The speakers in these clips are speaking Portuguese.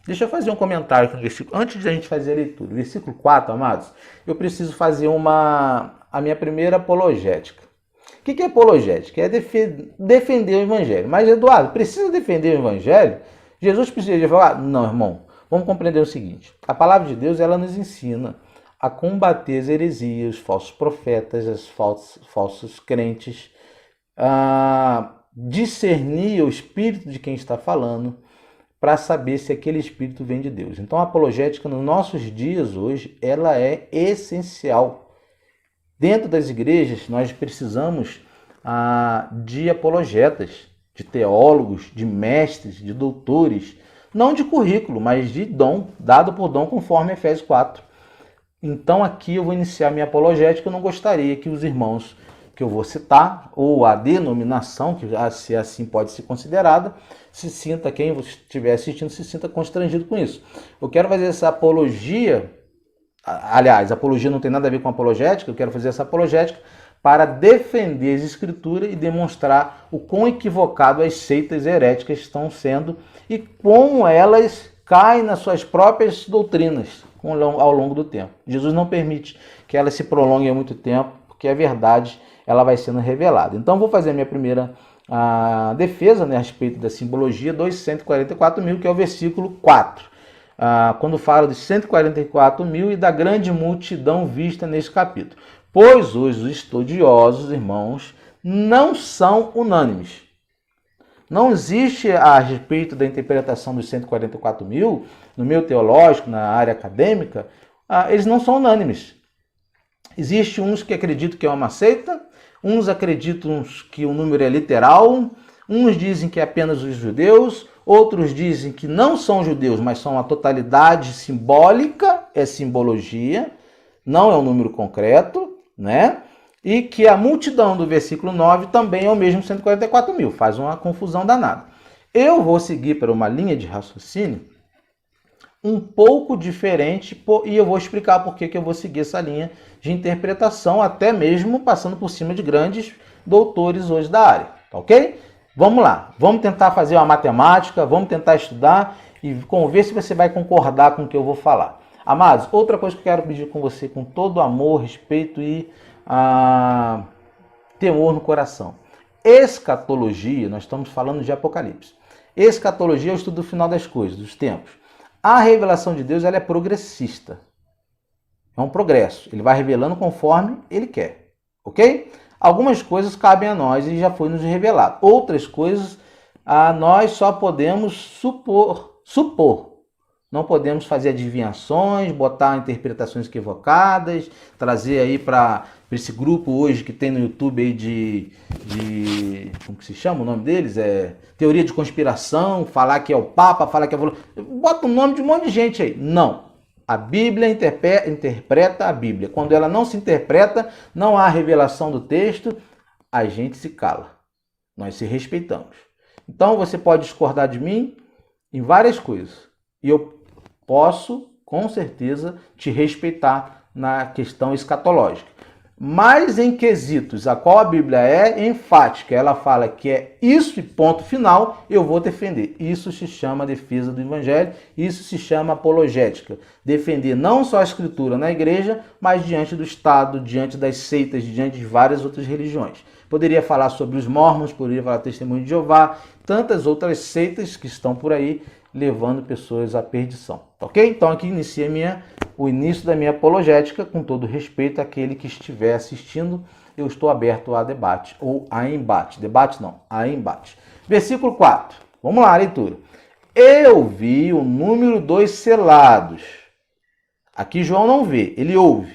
Deixa eu fazer um comentário com o versículo. Antes de a gente fazer a leitura, versículo 4, amados, eu preciso fazer a minha primeira apologética. O que é apologética? É defender o evangelho. Mas, Eduardo, precisa defender o evangelho? Jesus precisa falar? Não, irmão. Vamos compreender o seguinte. A palavra de Deus, ela nos ensina a combater as heresias, os falsos profetas, os falsos crentes, a discernir o espírito de quem está falando, para saber se aquele espírito vem de Deus. Então, a apologética nos nossos dias hoje, ela é essencial. Dentro das igrejas, nós precisamos de apologetas, de teólogos, de mestres, de doutores, não de currículo, mas de dom, dado por dom, conforme Efésios 4. Então, aqui eu vou iniciar minha apologética. Eu não gostaria que os irmãos que eu vou citar, ou a denominação, que se assim pode ser considerada, se sinta, quem estiver assistindo, se sinta constrangido com isso. Eu quero fazer essa apologia, aliás, apologia não tem nada a ver com apologética, eu quero fazer essa apologética para defender as escrituras e demonstrar o quão equivocado as seitas heréticas estão sendo e como elas caem nas suas próprias doutrinas ao longo do tempo. Jesus não permite que elas se prolonguem há muito tempo, porque a verdade ela vai sendo revelada. Então, vou fazer a minha primeira defesa, né, a respeito da simbologia dos 144 mil, que é o versículo 4. Quando fala dos 144 mil e da grande multidão vista nesse capítulo. Pois os estudiosos, irmãos, não são unânimes. Não existe a respeito da interpretação dos 144 mil, no meio teológico, na área acadêmica, eles não são unânimes. Existem uns que acreditam que é uma seita, uns acreditam que o número é literal, uns dizem que é apenas os judeus, outros dizem que não são judeus, mas são a totalidade simbólica, é simbologia, não é um número concreto, né? E que a multidão do versículo 9 também é o mesmo 144 mil, faz uma confusão danada. Eu vou seguir para uma linha de raciocínio um pouco diferente e eu vou explicar por que eu vou seguir essa linha de interpretação, até mesmo passando por cima de grandes doutores hoje da área, tá ok? Vamos lá, vamos tentar fazer uma matemática, vamos tentar estudar e ver se você vai concordar com o que eu vou falar. Amados, outra coisa que eu quero pedir com você, com todo amor, respeito e temor no coração. Escatologia, nós estamos falando de Apocalipse. Escatologia é o estudo do final das coisas, dos tempos. A revelação de Deus ela é progressista. É um progresso. Ele vai revelando conforme ele quer. Ok? Algumas coisas cabem a nós e já foi nos revelado. Outras coisas nós só podemos supor. Não podemos fazer adivinhações, botar interpretações equivocadas, trazer aí para esse grupo hoje que tem no YouTube aí de como que se chama o nome deles? Teoria de conspiração, falar que é o Papa, falar que é... Bota o nome de um monte de gente aí. Não. A Bíblia interpreta a Bíblia. Quando ela não se interpreta, não há revelação do texto, a gente se cala. Nós se respeitamos. Então você pode discordar de mim em várias coisas. E eu posso, com certeza, te respeitar na questão escatológica. Mas em quesitos a qual a Bíblia é enfática, ela fala que é isso e ponto final, eu vou defender. Isso se chama defesa do Evangelho, isso se chama apologética. Defender não só a Escritura na igreja, mas diante do Estado, diante das seitas, diante de várias outras religiões. Poderia falar sobre os mormons, poderia falar Testemunho de Jeová, tantas outras seitas que estão por aí, levando pessoas à perdição. Ok? Então aqui inicia o início da minha apologética, com todo respeito àquele que estiver assistindo. Eu estou aberto a debate, ou a embate. Debate não, a embate. Versículo 4. Vamos lá, leitura. Eu vi o número dos selados. Aqui João não vê, ele ouve.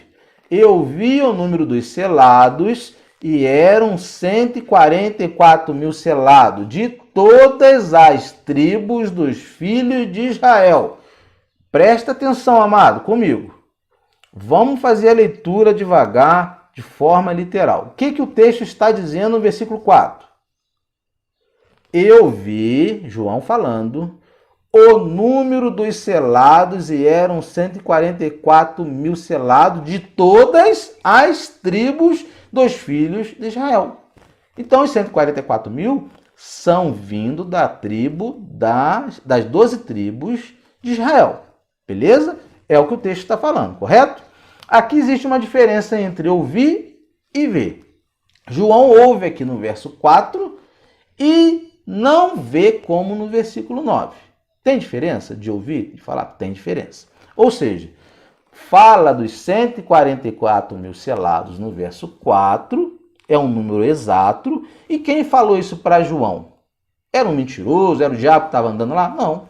Eu vi o número dos selados e eram 144 mil selados, de todas as tribos dos filhos de Israel. Presta atenção, amado, comigo. Vamos fazer a leitura devagar, de forma literal. O que o texto está dizendo no versículo 4? Eu vi, João falando, o número dos selados e eram 144 mil selados de todas as tribos dos filhos de Israel. Então, os 144 mil são vindo da tribo das 12 tribos de Israel. Beleza? É o que o texto está falando, correto? Aqui existe uma diferença entre ouvir e ver. João ouve aqui no verso 4 e não vê como no versículo 9. Tem diferença de ouvir e falar? Tem diferença. Ou seja, fala dos 144 mil selados no verso 4, é um número exato, e quem falou isso para João? Era um mentiroso? Era o diabo que estava andando lá? Não,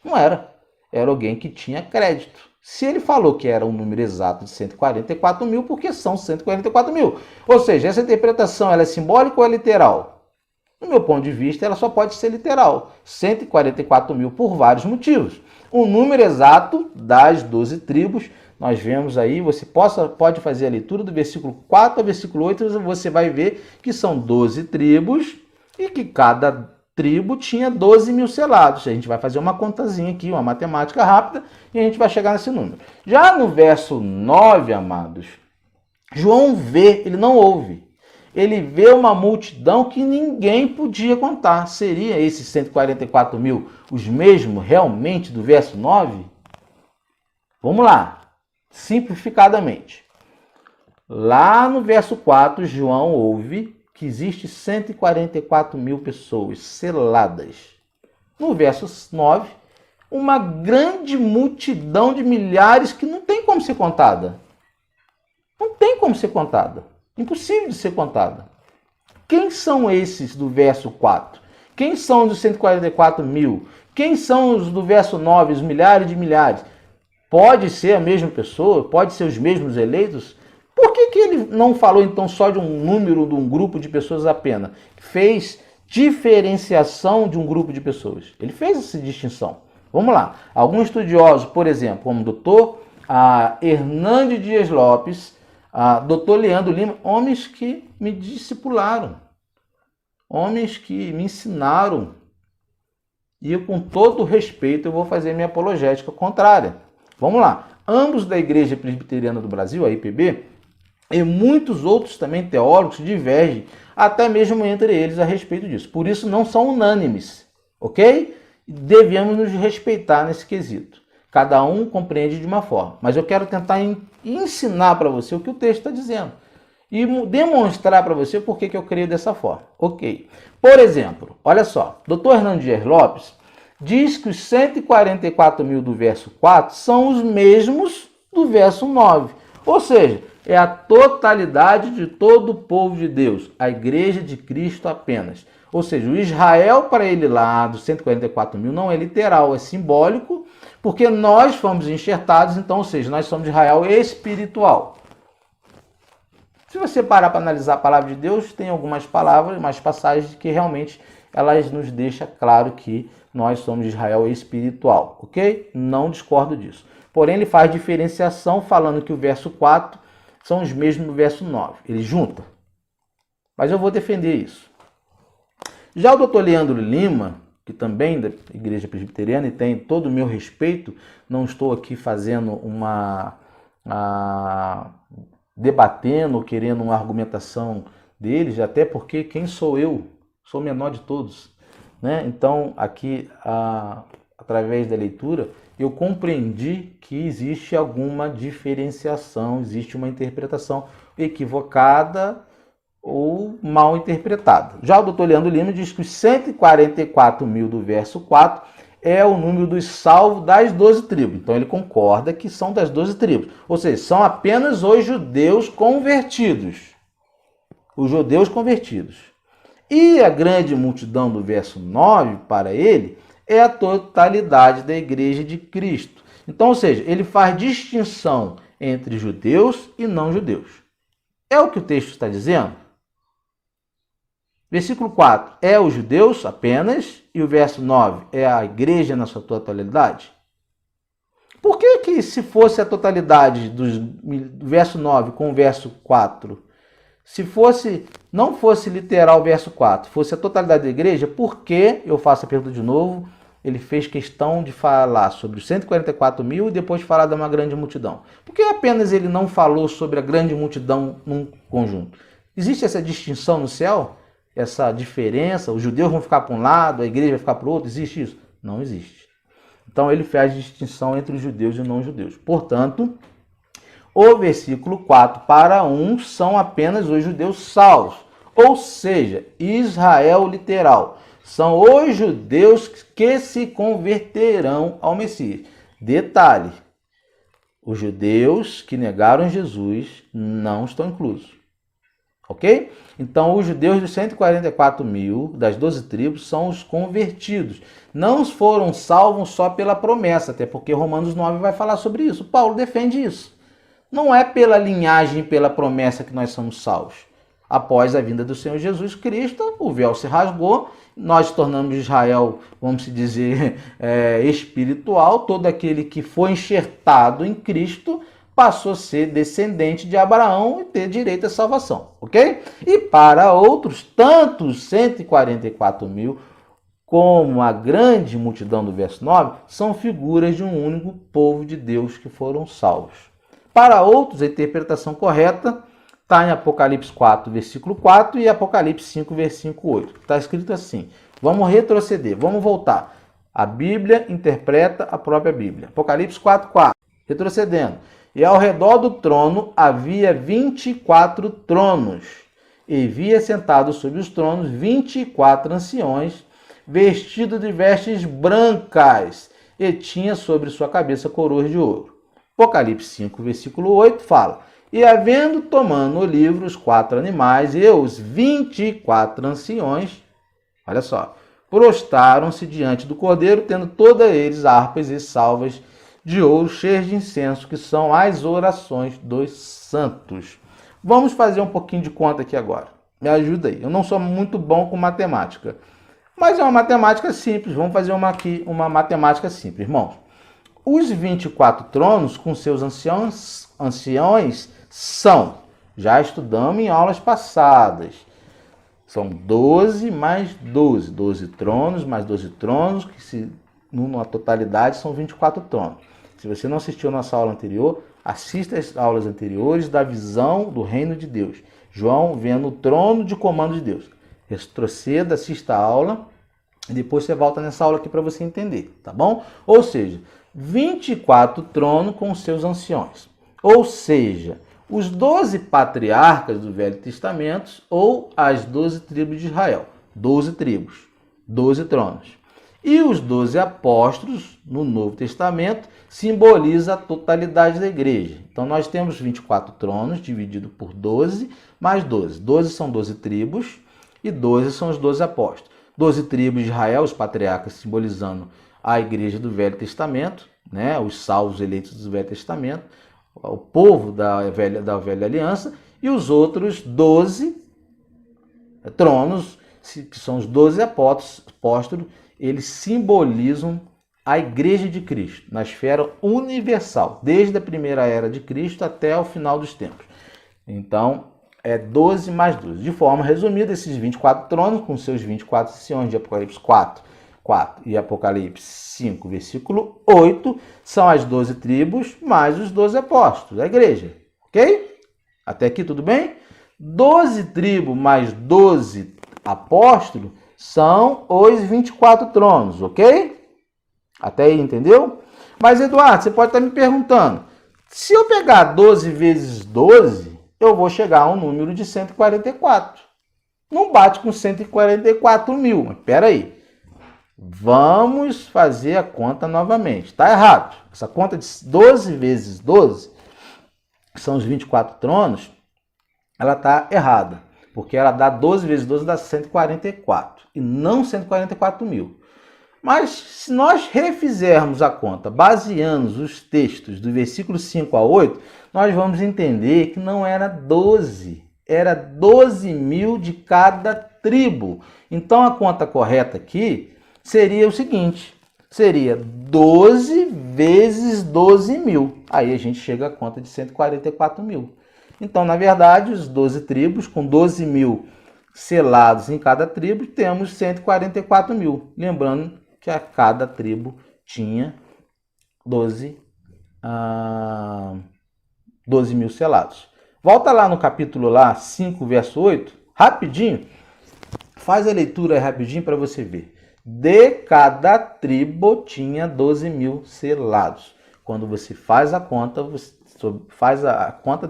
não era. Era alguém que tinha crédito. Se ele falou que era um número exato de 144 mil, porque são 144 mil. Ou seja, essa interpretação ela é simbólica ou é literal? No meu ponto de vista, ela só pode ser literal. 144 mil por vários motivos. O número exato das 12 tribos, nós vemos aí, você pode fazer a leitura do versículo 4 ao versículo 8, você vai ver que são 12 tribos e que cada tribo tinha 12 mil selados. A gente vai fazer uma contazinha aqui, uma matemática rápida, e a gente vai chegar nesse número. Já no verso 9, amados, João vê, ele não ouve. Ele vê uma multidão que ninguém podia contar. Seria esses 144 mil os mesmos realmente do verso 9? Vamos lá, simplificadamente. Lá no verso 4, João ouve que existe 144 mil pessoas seladas. No verso 9, uma grande multidão de milhares que não tem como ser contada. Não tem como ser contada. Impossível de ser contada. Quem são esses do verso 4? Quem são os 144 mil? Quem são os do verso 9, os milhares de milhares? Pode ser a mesma pessoa? Pode ser os mesmos eleitos? Por que ele não falou então só de um número, de um grupo de pessoas apenas? Fez diferenciação de um grupo de pessoas. Ele fez essa distinção. Vamos lá. Alguns estudiosos, por exemplo, como o doutor Hernandes Dias Lopes, doutor Leandro Lima, homens que me discipularam, homens que me ensinaram. E eu, com todo respeito, eu vou fazer minha apologética contrária. Vamos lá. Ambos da Igreja Presbiteriana do Brasil, a IPB, e muitos outros também teólogos divergem, até mesmo entre eles, a respeito disso. Por isso não são unânimes, ok? Devemos nos respeitar nesse quesito. Cada um compreende de uma forma. Mas eu quero tentar ensinar para você o que o texto está dizendo. E demonstrar para você por que eu creio dessa forma. Ok. Por exemplo, olha só. Dr. Hernandes Dias Lopes diz que os 144 mil do verso 4 são os mesmos do verso 9. Ou seja, é a totalidade de todo o povo de Deus, a igreja de Cristo apenas. Ou seja, o Israel para ele lá dos 144 mil não é literal, é simbólico, porque nós fomos enxertados, então, ou seja, nós somos Israel espiritual. Se você parar para analisar a palavra de Deus, tem algumas palavras, umas passagens que realmente elas nos deixam claro que nós somos Israel espiritual, ok? Não discordo disso. Porém, ele faz diferenciação falando que o verso 4 são os mesmos do verso 9. Ele junta. Mas eu vou defender isso. Já o doutor Leandro Lima, que também da Igreja Presbiteriana e tem todo o meu respeito, não estou aqui fazendo debatendo, querendo uma argumentação deles, até porque quem sou eu? Sou o menor de todos, né? Então, aqui, através da leitura, eu compreendi que existe alguma diferenciação, existe uma interpretação equivocada ou mal interpretada. Já o doutor Leandro Lima diz que os 144 mil do verso 4 é o número dos salvos das 12 tribos. Então ele concorda que são das 12 tribos. Ou seja, são apenas os judeus convertidos. Os judeus convertidos. E a grande multidão do verso 9, para ele, é a totalidade da igreja de Cristo. Então, ou seja, ele faz distinção entre judeus e não judeus. É o que o texto está dizendo? Versículo 4 é os judeus apenas, e o verso 9 é a igreja na sua totalidade? Por que se fosse a totalidade do verso 9 com o verso 4, se não fosse literal o verso 4, fosse a totalidade da igreja, por que, eu faço a pergunta de novo, ele fez questão de falar sobre os 144 mil e depois falar de uma grande multidão? Por que apenas ele não falou sobre a grande multidão num conjunto? Existe essa distinção no céu? Essa diferença? Os judeus vão ficar para um lado, a igreja vai ficar para o outro? Existe isso? Não existe. Então ele faz distinção entre os judeus e não judeus. Portanto, o versículo 4 para 1 são apenas os judeus salvos, ou seja, Israel literal. São os judeus que se converterão ao Messias. Detalhe, os judeus que negaram Jesus não estão inclusos. Ok? Então, os judeus dos 144 mil, das 12 tribos, são os convertidos. Não foram salvos só pela promessa, até porque Romanos 9 vai falar sobre isso. Paulo defende isso. Não é pela linhagem e pela promessa que nós somos salvos. Após a vinda do Senhor Jesus Cristo, o véu se rasgou, nós tornamos Israel, vamos dizer, espiritual. Todo aquele que foi enxertado em Cristo passou a ser descendente de Abraão e ter direito à salvação, ok? E para outros, tanto os 144 mil como a grande multidão do verso 9, são figuras de um único povo de Deus que foram salvos. Para outros, a interpretação correta está em Apocalipse 4, versículo 4 e Apocalipse 5, versículo 8. Está escrito assim. Vamos retroceder, vamos voltar. A Bíblia interpreta a própria Bíblia. Apocalipse 4, 4. Retrocedendo. E ao redor do trono havia 24 tronos. E via sentados sobre os tronos 24 anciões, vestidos de vestes brancas, e tinha sobre sua cabeça coroas de ouro. Apocalipse 5, versículo 8 fala: E havendo tomando o livro os 4 animais e os 24 anciões, olha só, prostaram-se diante do Cordeiro, tendo todos eles harpas e salvas de ouro cheias de incenso, que são as orações dos santos. Vamos fazer um pouquinho de conta aqui agora. Me ajuda aí. Eu não sou muito bom com matemática, mas é uma matemática simples. Vamos fazer uma matemática simples, irmãos. Os 24 tronos com seus anciões são, já estudamos em aulas passadas, são 12 mais 12. 12 tronos mais 12 tronos, que numa totalidade são 24 tronos. Se você não assistiu a nossa aula anterior, assista as aulas anteriores da visão do reino de Deus. João vendo o trono de comando de Deus. Retroceda, assista a aula e depois você volta nessa aula aqui para você entender, tá bom? Ou seja, 24 tronos com seus anciões. Ou seja, os 12 patriarcas do Velho Testamento ou as 12 tribos de Israel. 12 tribos, 12 tronos. E os 12 apóstolos no Novo Testamento simboliza a totalidade da igreja. Então nós temos 24 tronos dividido por 12 mais 12. 12 são 12 tribos e 12 são os 12 apóstolos. 12 tribos de Israel, os patriarcas simbolizando a igreja do Velho Testamento, né? Os salvos eleitos do Velho Testamento, o povo da velha aliança, e os outros 12 tronos, que são os 12 apóstolos, eles simbolizam a igreja de Cristo, na esfera universal, desde a primeira era de Cristo até o final dos tempos. Então, é 12 mais 12. De forma resumida, esses 24 tronos, com seus 24 anciões de Apocalipse 4 e Apocalipse 5, versículo 8, são as 12 tribos mais os 12 apóstolos, a igreja. Ok? Até aqui tudo bem? 12 tribos mais 12 apóstolos são os 24 tronos, ok? Até aí, entendeu? Mas, Eduardo, você pode estar me perguntando, se eu pegar 12 vezes 12, eu vou chegar a um número de 144. Não bate com 144 mil, mas espera aí. Vamos fazer a conta novamente. Está errado. Essa conta de 12 vezes 12, que são os 24 tronos, ela está errada. Porque ela dá 12 vezes 12 dá 144. E não 144 mil. Mas se nós refizermos a conta, baseando os textos do versículo 5 a 8, nós vamos entender que não era 12. Era 12 mil de cada tribo. Então a conta correta aqui seria o seguinte, seria 12 vezes 12 mil. Aí a gente chega à conta de 144 mil. Então, na verdade, os 12 tribos, com 12 mil selados em cada tribo, temos 144 mil. Lembrando que a cada tribo tinha 12 mil selados. Volta lá no capítulo 5, verso 8, rapidinho. Faz a leitura aí rapidinho para você ver. De cada tribo tinha 12.000 selados. Quando você faz a conta, você faz a conta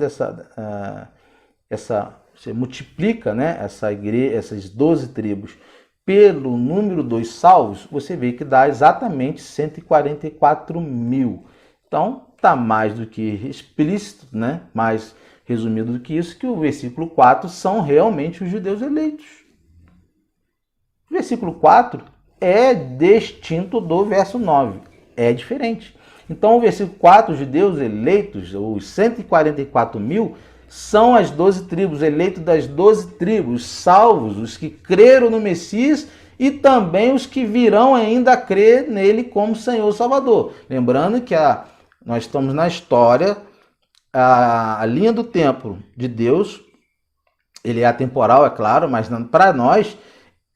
você multiplica, né, essas 12 tribos pelo número dos salvos, você vê que dá exatamente 144.000. Então, está mais do que explícito, né, mais resumido do que isso, que o versículo 4 são realmente os judeus eleitos. O versículo 4 é distinto do verso 9, é diferente. Então, o versículo 4, os judeus eleitos, os 144.000, são as 12 tribos, eleitos das 12 tribos, salvos, os que creram no Messias e também os que virão ainda a crer nele como Senhor Salvador. Lembrando que nós estamos na história, a linha do tempo de Deus, ele é atemporal, é claro, mas para nós,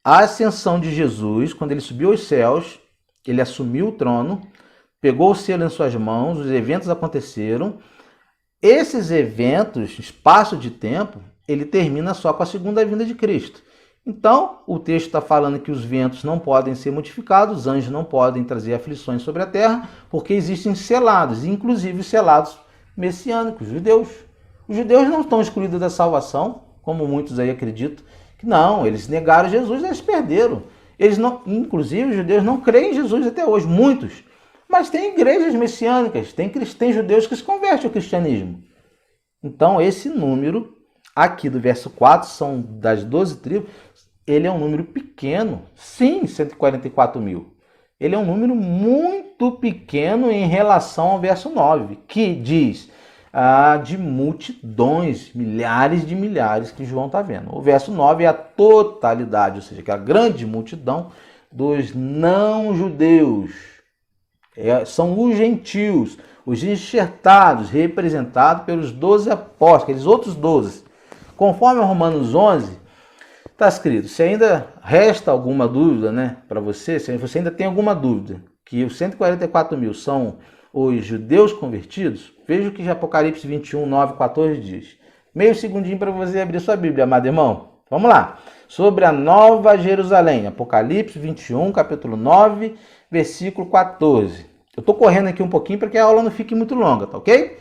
a ascensão de Jesus, quando ele subiu aos céus, ele assumiu o trono, pegou o selo em suas mãos, os eventos aconteceram. Esses eventos, espaço de tempo, ele termina só com a segunda vinda de Cristo. Então, o texto está falando que os ventos não podem ser modificados, os anjos não podem trazer aflições sobre a terra, porque existem selados, inclusive selados messiânicos, judeus. Os judeus não estão excluídos da salvação, como muitos aí acreditam, que não, eles negaram Jesus, eles perderam. Eles não, inclusive, os judeus não creem em Jesus até hoje, muitos. Mas tem igrejas messiânicas, tem judeus que se convertem ao cristianismo. Então, esse número aqui do verso 4, são das 12 tribos, ele é um número pequeno. Sim, 144.000. Ele é um número muito pequeno em relação ao verso 9, que diz de multidões, milhares de milhares que João está vendo. O verso 9 é a totalidade, ou seja, que a grande multidão dos não-judeus. São os gentios, os enxertados, representados pelos 12 apóstolos, aqueles outros 12. Conforme Romanos 11, está escrito, se ainda resta alguma dúvida, né, para você, se você ainda tem alguma dúvida, que os 144.000 são os judeus convertidos, veja o que Apocalipse 21, 9, 14 diz. Meio segundinho para você abrir sua Bíblia, amado irmão. Vamos lá. Sobre a Nova Jerusalém, Apocalipse 21, capítulo 9, versículo 14. Eu estou correndo aqui um pouquinho para que a aula não fique muito longa, tá ok?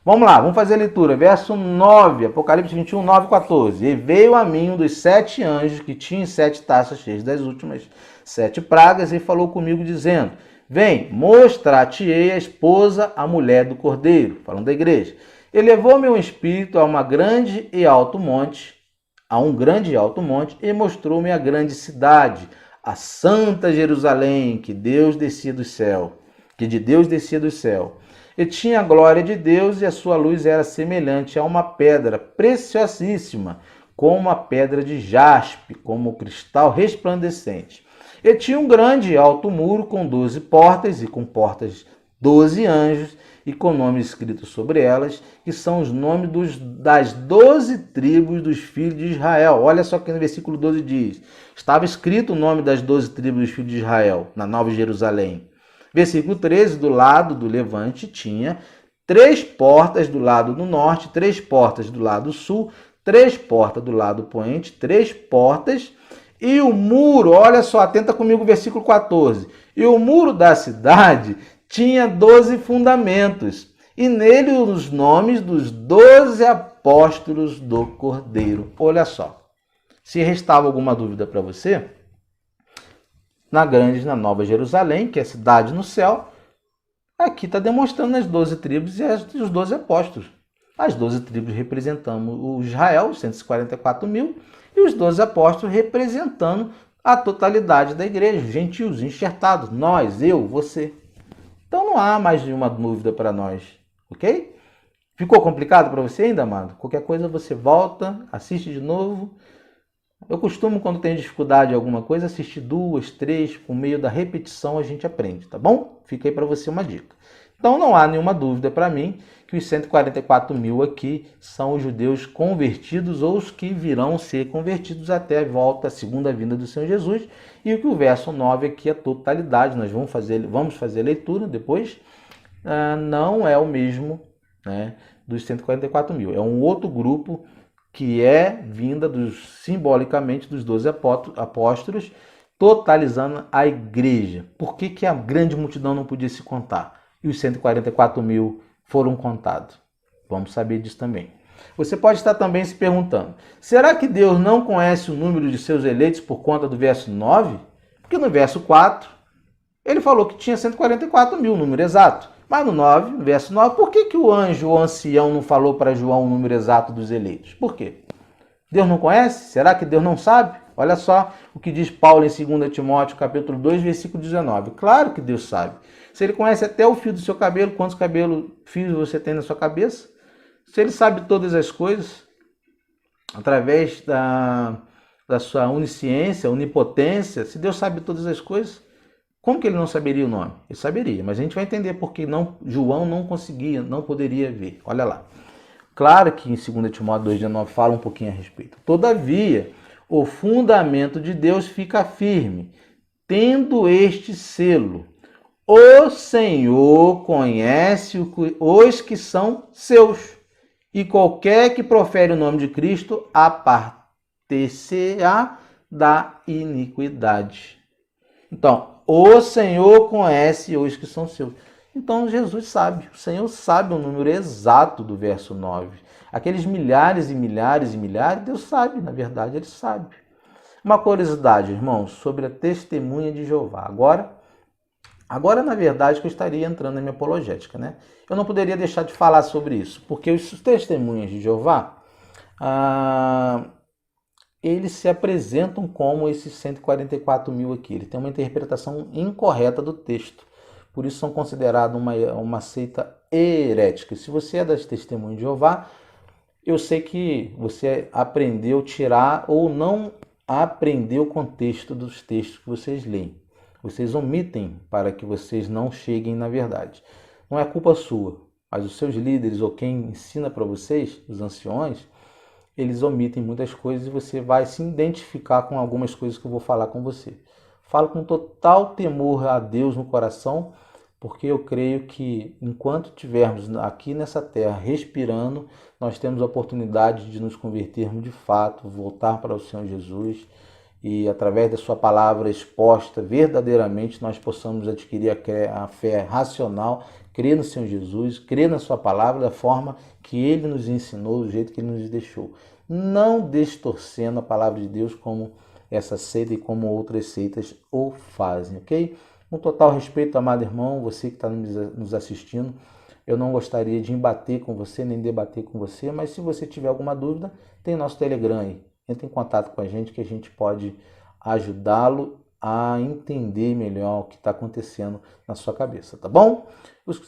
Vamos lá, vamos fazer a leitura. Verso 9, Apocalipse 21, 9, 14. E veio a mim um dos 7 anjos que tinha 7 taças cheias das últimas 7 pragas e falou comigo dizendo, vem, mostrar-te-ei a esposa, a mulher do Cordeiro, falando da igreja. Elevou meu espírito a um grande e alto monte, e mostrou-me a grande cidade, a santa Jerusalém, que de Deus descia do céu. E tinha a glória de Deus, e a sua luz era semelhante a uma pedra preciosíssima, como a pedra de jaspe, como cristal resplandecente. E tinha um grande e alto muro com 12 portas, e com portas 12 anjos, e com nomes escritos sobre elas, que são os nomes das 12 tribos dos filhos de Israel. Olha só que no versículo 12 diz, estava escrito o nome das 12 tribos dos filhos de Israel, na Nova Jerusalém. Versículo 13, do lado do levante tinha 3 portas do lado do norte, 3 portas do lado sul, 3 portas do lado poente, 3 portas, e o muro, olha só, atenta comigo o versículo 14, e o muro da cidade tinha 12 fundamentos, e nele os nomes dos 12 apóstolos do Cordeiro. Olha só, se restava alguma dúvida para você, na Nova Jerusalém, que é a cidade no céu, aqui está demonstrando as 12 tribos e os 12 apóstolos. As 12 tribos representando o Israel, os 144.000, e os 12 apóstolos representando a totalidade da igreja, os gentios, enxertados, nós, eu, você. Então não há mais nenhuma dúvida para nós, ok? Ficou complicado para você ainda, amado? Qualquer coisa você volta, assiste de novo. Eu costumo, quando tenho dificuldade em alguma coisa, assistir 2, 3, por meio da repetição a gente aprende, tá bom? Fica aí para você uma dica. Então não há nenhuma dúvida para mim que os 144.000 aqui são os judeus convertidos ou os que virão ser convertidos até a volta, a segunda vinda do Senhor Jesus. E que o verso 9 aqui é a totalidade, nós vamos fazer a leitura depois, não é o mesmo, né, dos 144.000. É um outro grupo que é vinda simbolicamente dos 12 apóstolos, totalizando a igreja. Por que a grande multidão não podia se contar? E os 144 mil foram contados. Vamos saber disso também. Você pode estar também se perguntando, será que Deus não conhece o número de seus eleitos por conta do verso 9? Porque no verso 4, ele falou que tinha 144 mil, número exato. Mas no verso 9, por que o anjo, o ancião, não falou para João o número exato dos eleitos? Por quê? Deus não conhece? Será que Deus não sabe? Olha só o que diz Paulo em 2 Timóteo, capítulo 2, versículo 19. Claro que Deus sabe. Se ele conhece até o fio do seu cabelo, quantos fios você tem na sua cabeça, se ele sabe todas as coisas, através da sua onisciência, onipotência, se Deus sabe todas as coisas, como que ele não saberia o nome? Ele saberia, mas a gente vai entender porque João não conseguia, não poderia ver. Olha lá. Claro que em 2 Timóteo 2,19 fala um pouquinho a respeito. Todavia, o fundamento de Deus fica firme, tendo este selo. O Senhor conhece os que são seus, e qualquer que profere o nome de Cristo apartar-se-á da iniquidade. Então, o Senhor conhece os que são seus. Então, Jesus sabe, o Senhor sabe o número exato do verso 9. Aqueles milhares e milhares e milhares, Deus sabe, na verdade, Ele sabe. Uma curiosidade, irmãos, sobre a testemunha de Jeová. Agora, na verdade, que eu estaria entrando na minha apologética, né? Eu não poderia deixar de falar sobre isso, porque os testemunhas de Jeová, eles se apresentam como esses 144 mil aqui. Ele tem uma interpretação incorreta do texto. Por isso são considerados uma seita herética. Se você é das testemunhas de Jeová, eu sei que você aprendeu a tirar ou não aprendeu o contexto dos textos que vocês leem. Vocês omitem para que vocês não cheguem na verdade. Não é culpa sua, mas os seus líderes ou quem ensina para vocês, os anciões, eles omitem muitas coisas e você vai se identificar com algumas coisas que eu vou falar com você. Falo com total temor a Deus no coração, porque eu creio que enquanto estivermos aqui nessa terra respirando, nós temos a oportunidade de nos convertermos de fato, voltar para o Senhor Jesus e através da sua palavra exposta, verdadeiramente nós possamos adquirir a fé racional, crer no Senhor Jesus, crer na sua palavra da forma que Ele nos ensinou, do jeito que Ele nos deixou. Não distorcendo a palavra de Deus como essa seita e como outras seitas o fazem, ok? Com total respeito, amado irmão, você que está nos assistindo, eu não gostaria de embater com você, nem debater com você, mas se você tiver alguma dúvida, tem nosso Telegram aí. Entre em contato com a gente que a gente pode ajudá-lo a entender melhor o que está acontecendo na sua cabeça, tá bom? Os